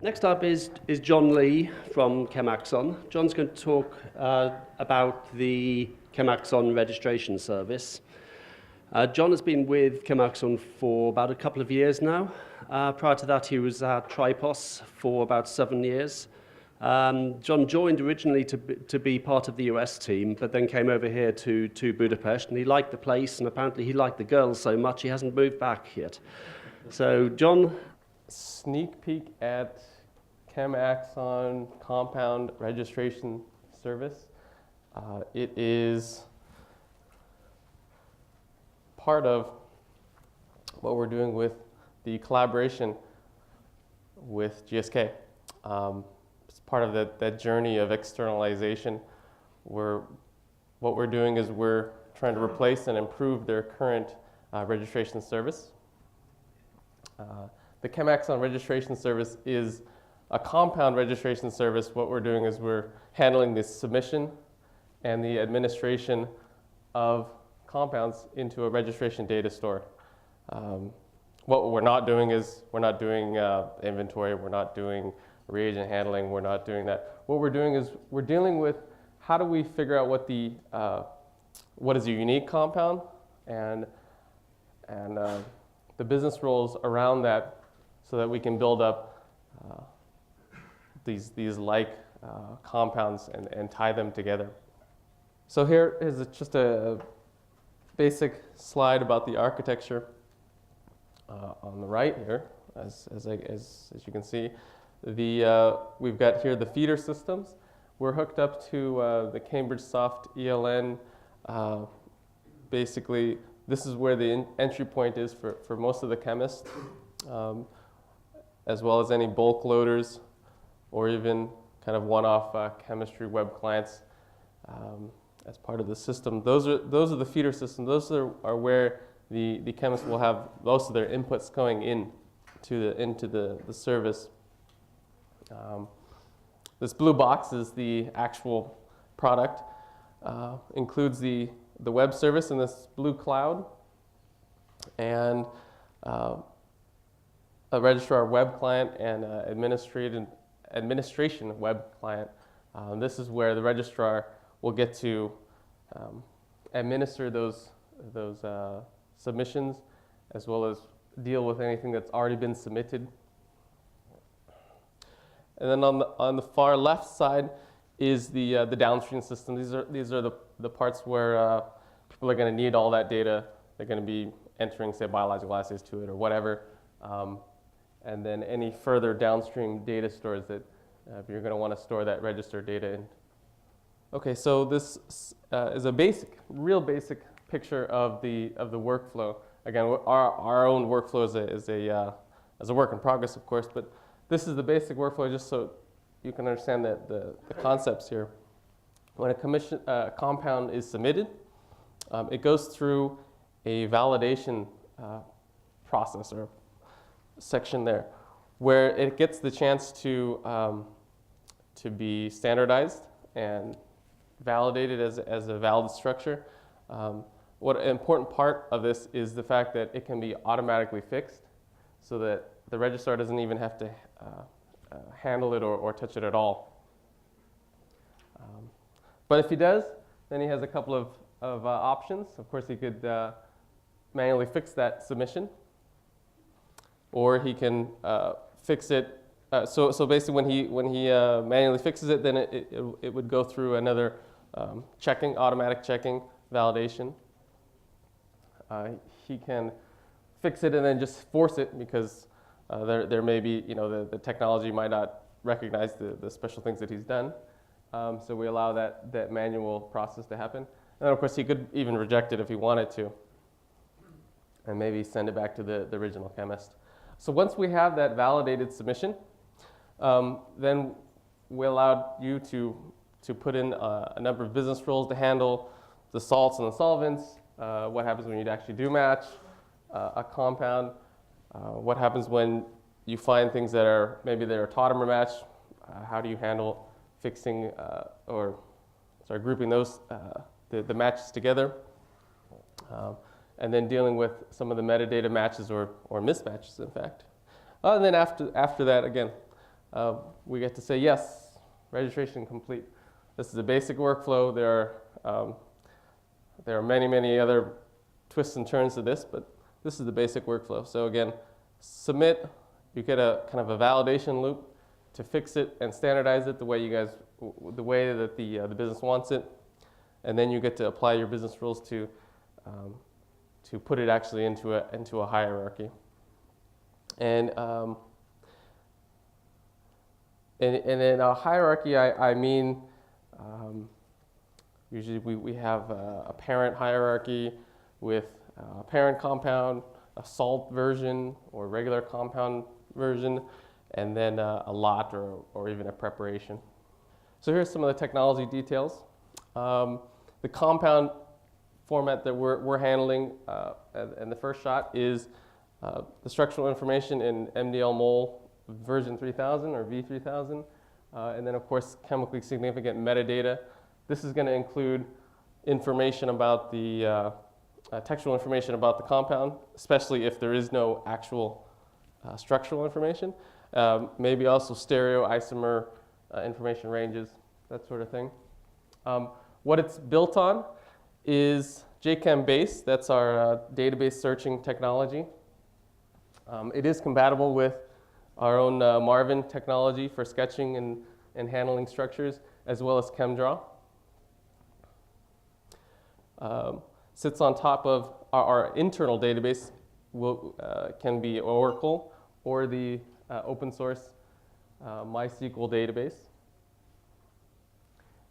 Next up is John Lee from ChemAxon. John's going to talk about the ChemAxon Registration Service. John has been with ChemAxon for about a couple of years now. Prior to that, he was at Tripos for about 7 years. John joined originally to be part of the US team, but then came over here to Budapest, and he liked the place, and apparently he liked the girls so much he hasn't moved back yet. So, John? Sneak peek at ChemAxon Compound Registration Service. It is part of what we're doing with the collaboration with GSK. It's part of that journey of externalization where what we're doing is we're trying to replace and improve their current registration service. The ChemAxon Registration Service is a compound registration service. What we're doing is we're handling the submission and the administration of compounds into a registration data store. What we're not doing is we're not doing inventory, we're not doing reagent handling, we're not doing that. What we're doing is we're dealing with how do we figure out what is a unique compound and the business rules around that so that we can build up these like compounds and tie them together. So here is just a basic slide about the architecture on the right here. As you can see, we've got here the feeder systems. We're hooked up to the Cambridge Soft ELN. Basically, this is where the entry point is for most of the chemists, as well as any bulk loaders or even kind of one-off chemistry web clients as part of the system. Those are the feeder systems. Those are where the chemists will have most of their inputs going into the service. This blue box is the actual product. Includes the web service in this blue cloud and a registrar web client and administration web client. This is where the registrar will get to administer those submissions as well as deal with anything that's already been submitted. And then on the far left side is the downstream system. These are the parts where people are going to need all that data. They're going to be entering, say, biological assays to it or whatever. And then any further downstream data stores that you're going to want to store that register data in. Okay, so this is a real basic picture of the workflow. Again, our own workflow is a work in progress, of course, but this is the basic workflow just so you can understand the concepts here. When a compound is submitted, it goes through a validation process or section there, where it gets the chance to be standardized and validated as a valid structure. What an important part of this is the fact that it can be automatically fixed so that the registrar doesn't even have to handle it or touch it at all. But if he does, then he has a couple of options. Of course, he could manually fix that submission, or he can fix it. So basically, when he manually fixes it, then it would go through another automatic checking, validation. He can fix it and then just force it because there may be, the technology might not recognize the special things that he's done. So we allow that manual process to happen. And then, of course, he could even reject it if he wanted to and maybe send it back to the original chemist. So once we have that validated submission, then we allowed you to put in a number of business rules to handle the salts and the solvents, what happens when you actually do match a compound, what happens when you find things that are maybe they're a tautomer match, how do you handle fixing grouping those the matches together, and then dealing with some of the metadata matches or mismatches, in fact. And then after that, again, we get to say, yes, registration complete. This is a basic workflow. There are many, many other twists and turns to this, but this is the basic workflow. So again, submit, you get a kind of a validation loop to fix it and standardize it the way that the business wants it, and then you get to apply your business rules to put it actually into a hierarchy. And in a hierarchy, I mean usually we have a parent hierarchy with a parent compound, a salt version or regular compound version, and then a lot or even a preparation. So here's some of the technology details. The compound format that we're handling in the first shot is the structural information in MDL-MOL version 3000 or V3000, and then of course chemically significant metadata. This is going to include information about the textual information about the compound, especially if there is no actual structural information. Maybe also stereo, isomer information ranges, that sort of thing. What it's built on is JChem Base. That's our database searching technology. It is compatible with our own Marvin technology for sketching and handling structures, as well as ChemDraw. Sits on top of our internal database, can be Oracle or the open source MySQL database.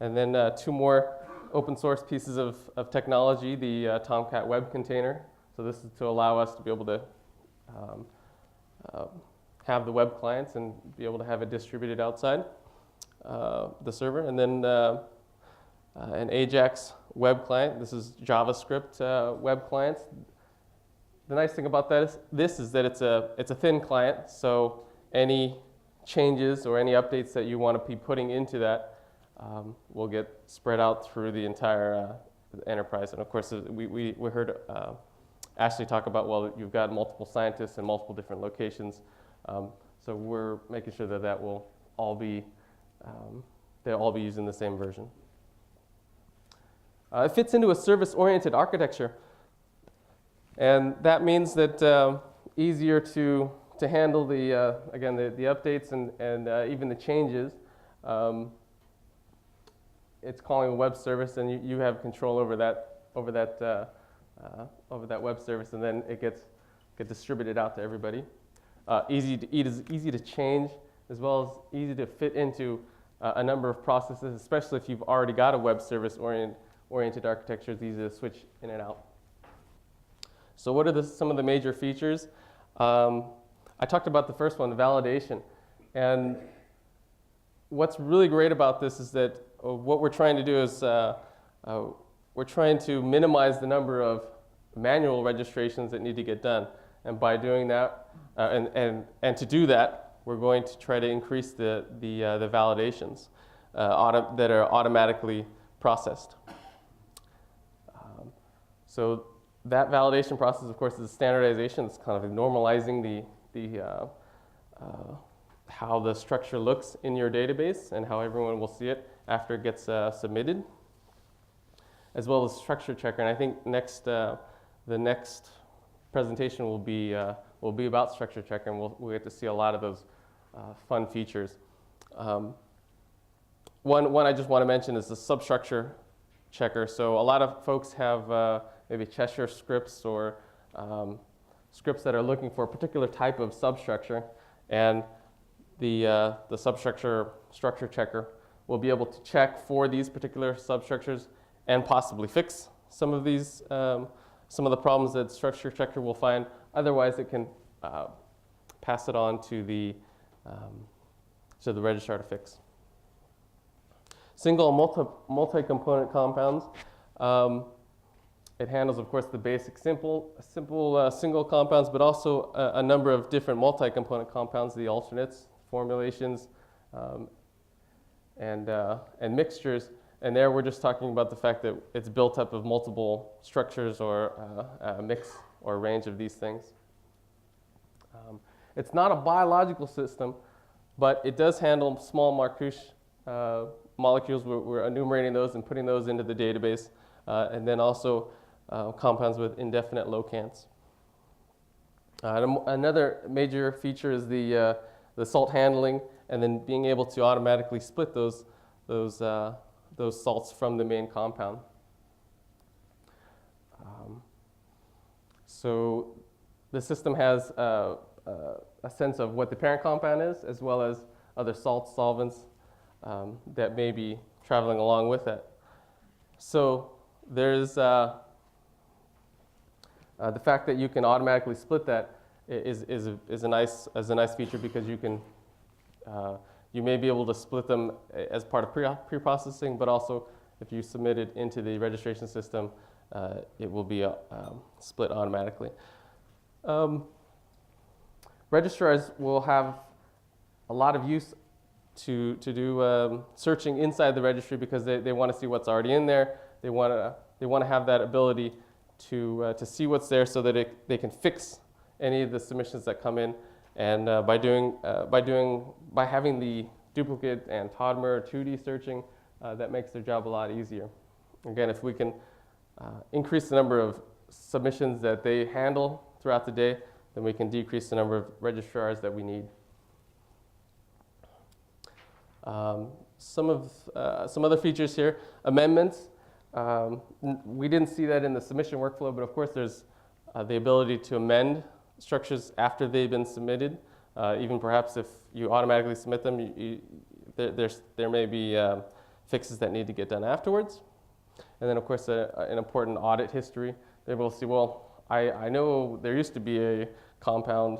And then two more open source pieces of technology, the Tomcat web container. So this is to allow us to be able to have the web clients and be able to have it distributed outside the server. And then an Ajax web client. This is JavaScript web clients. The nice thing about this is that it's a thin client, so any changes or any updates that you want to be putting into that will get spread out through the entire enterprise. And of course, we heard Ashley talk about, well, you've got multiple scientists in multiple different locations, so we're making sure that will all be they'll all be using the same version. It fits into a service-oriented architecture, and that means that easier to handle the again the updates and even the changes. It's calling a web service, and you have control over that web service, and then it gets distributed out to everybody. Easy to change, as well as easy to fit into a number of processes, especially if you've already got a web service oriented architecture. It's easy to switch in and out. So what are some of the major features? I talked about the first one, the validation. And what's really great about this is that what we're trying to do is we're trying to minimize the number of manual registrations that need to get done. And by doing that, and to do that, we're going to try to increase the validations that are automatically processed. So that validation process, of course, is standardization. It's kind of normalizing how the structure looks in your database and how everyone will see it after it gets submitted, as well as structure checker. And I think the next presentation will be about structure checker, and we'll get to see a lot of those fun features. One I just want to mention is the substructure checker. So a lot of folks have maybe Cheshire scripts or scripts that are looking for a particular type of substructure, and the structure checker will be able to check for these particular substructures and possibly fix some of the problems that structure checker will find. Otherwise, it can pass it on to the registrar to fix. Single and multi-component compounds. It handles, of course, the basic simple single compounds, but also a number of different multi-component compounds, the alternates, formulations, and mixtures. And there we're just talking about the fact that it's built up of multiple structures or a mix or a range of these things. It's not a biological system, but it does handle small Marcouche molecules. We're enumerating those and putting those into the database, and then also compounds with indefinite locants. Another major feature is the salt handling, and then being able to automatically split those salts from the main compound. So the system has a sense of what the parent compound is, as well as other salts, solvents that may be traveling along with it. So there's the fact that you can automatically split that is a nice feature, because you can you may be able to split them as part of pre-processing, but also if you submit it into the registration system, it will be split automatically. Registrars will have a lot of use to do searching inside the registry, because they want to see what's already in there. They want to have that ability to see what's there, so that they can fix any of the submissions that come in. And by having the duplicate and tautomer 2D searching, that makes their job a lot easier. Again, if we can increase the number of submissions that they handle throughout the day, then we can decrease the number of registrars that we need. Some other features here: amendments. We didn't see that in the submission workflow, but of course there's the ability to amend structures after they've been submitted. Even perhaps if you automatically submit them, there may be fixes that need to get done afterwards. And then of course an important audit history. They're able to see, well, I know there used to be a compound,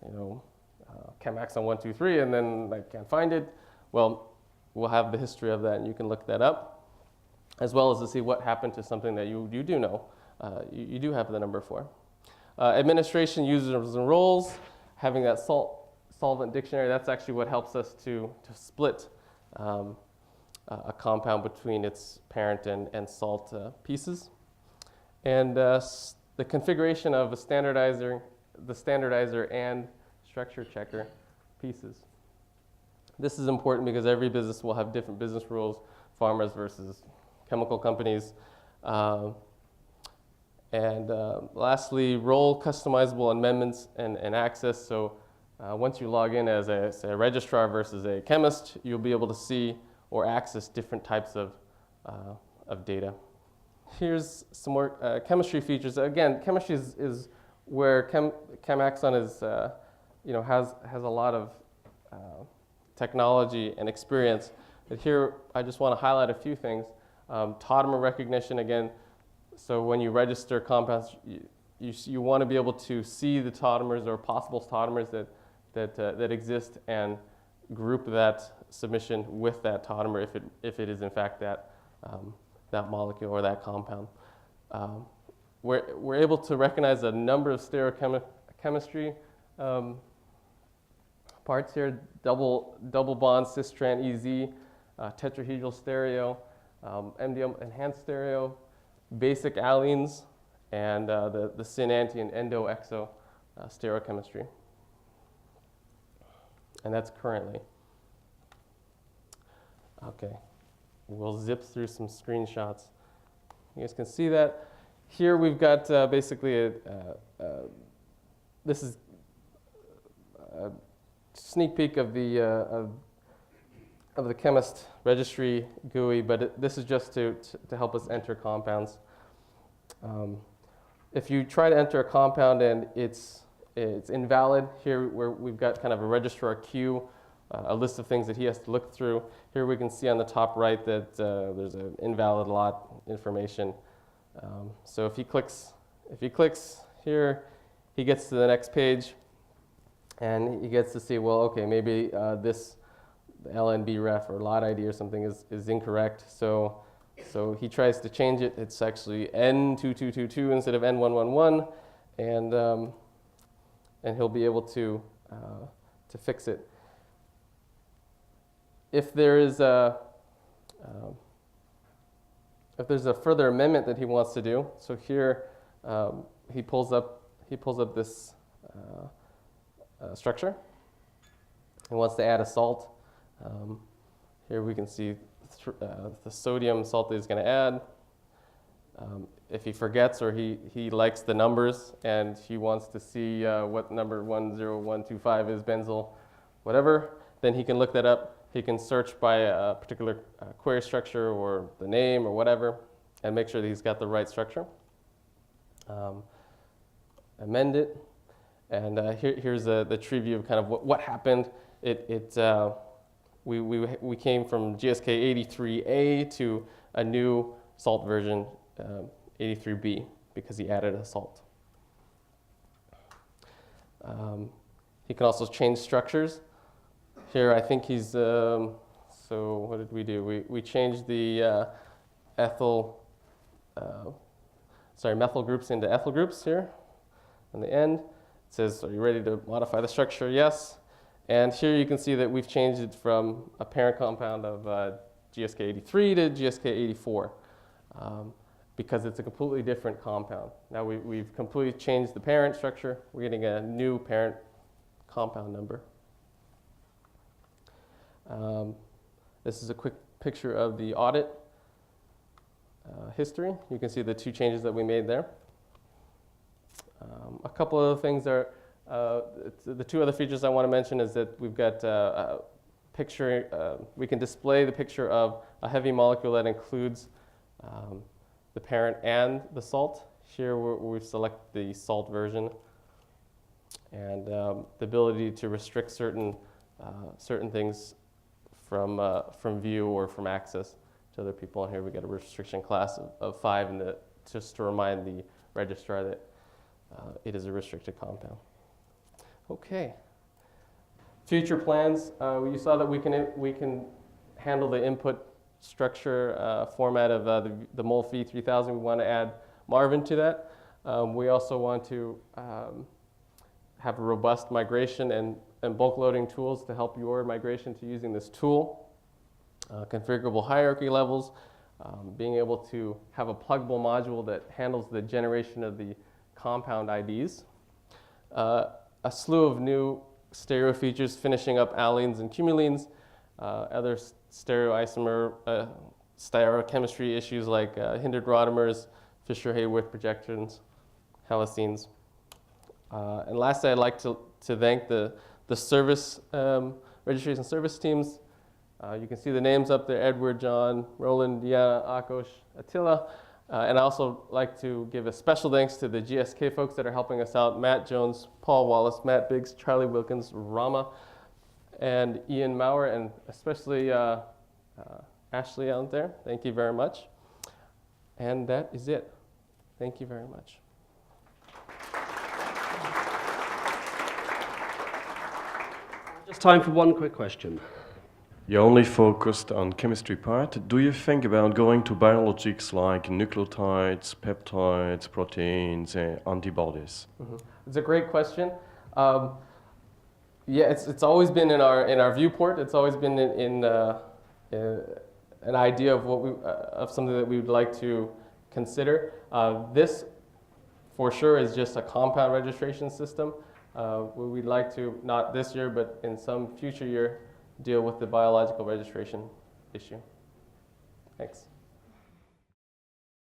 ChemAxon 123, and then I can't find it. Well, we'll have the history of that, and you can look that up, as well as to see what happened to something that you do know, you do have the number for. Administration, users, and roles. Having that solvent dictionary, that's actually what helps us to split a compound between its parent and salt pieces. And the configuration of the standardizer and structure checker pieces. This is important because every business will have different business rules, farmers versus chemical companies. And lastly, role customizable amendments and access. So once you log in as a registrar versus a chemist, you'll be able to see or access different types of data. Here's some more chemistry features. Again, chemistry is where ChemAxon is, has a lot of technology and experience. But here, I just want to highlight a few things. Tautomer recognition, again. So when you register compounds, you want to be able to see the tautomers or possible tautomers that exist, and group that submission with that tautomer if it is in fact that molecule or that compound. We're able to recognize a number of stereochemistry parts here: double bond cis-trans EZ, tetrahedral stereo, MDM enhanced stereo, basic allenes, and the syn-anti and endo-exo stereochemistry. And that's currently. Okay, we'll zip through some screenshots. You guys can see that. Here we've got basically this is a sneak peek of the chemist registry GUI, but this is just to help us enter compounds. If you try to enter a compound and it's invalid, here we've got kind of a registrar queue, a list of things that he has to look through. Here we can see on the top right that there's an invalid lot information. So if he clicks here, he gets to the next page, and he gets to see, well, okay, maybe this LNB ref or lot ID or something is incorrect. So he tries to change it. It's actually N2222 instead of N111, and he'll be able to fix it. If there is if there's a further amendment that he wants to do, so here he pulls up this structure, He wants to add a salt. Here we can see the sodium salt that he's going to add. If he forgets or he likes the numbers and he wants to see what number 10125 is, benzyl, whatever, then he can look that up. He can search by a particular query structure or the name or whatever and make sure that he's got the right structure. Amend it. And here's the tree view of kind of what happened. We came from GSK 83A to a new salt version, 83B, because he added a salt. He can also change structures. Here I think he's, so what did we do? We changed the methyl groups into ethyl groups here on the end. It says, are you ready to modify the structure? Yes. And here you can see that we've changed it from a parent compound of GSK 83 to GSK 84 because it's a completely different compound. Now we've completely changed the parent structure. We're getting a new parent compound number. This is a quick picture of the audit history. You can see the two changes that we made there. A couple of things are, the two other features I want to mention is that we've got a picture, we can display the picture of a heavy molecule that includes the parent and the salt. Here we select the salt version, and the ability to restrict certain things from view or from access to other people. And here we get a restriction class of 5, and just to remind the registrar that it is a restricted compound. Okay. Future plans. You saw that we can handle the input structure format of the MolFi 3000. We want to add Marvin to that. We also want to have a robust migration and bulk loading tools to help your migration to using this tool. Configurable hierarchy levels, being able to have a pluggable module that handles the generation of the compound IDs. A slew of new stereo features, finishing up allenes and cumulines, other stereoisomer stereochemistry issues like hindered rotamers, Fisher-Haworth projections, halocenes. And lastly, I'd like to thank the service registration service teams. You can see the names up there: Edward, John, Roland, Diana, Akos, Attila. And I also like to give a special thanks to the GSK folks that are helping us out: Matt Jones, Paul Wallace, Matt Biggs, Charlie Wilkins, Rama, and Ian Maurer, and especially Ashley out there. Thank you very much. And that is it. Thank you very much. Just time for one quick question. You only focused on chemistry part. Do you think about going to biologics like nucleotides, peptides, proteins, antibodies? Mm-hmm. It's a great question. Yeah, it's always been in our viewport. It's always been in an idea of of something that we would like to consider. This, for sure, is just a compound registration system. We'd like to, not this year, but in some future year, deal with the biological registration issue. Thanks.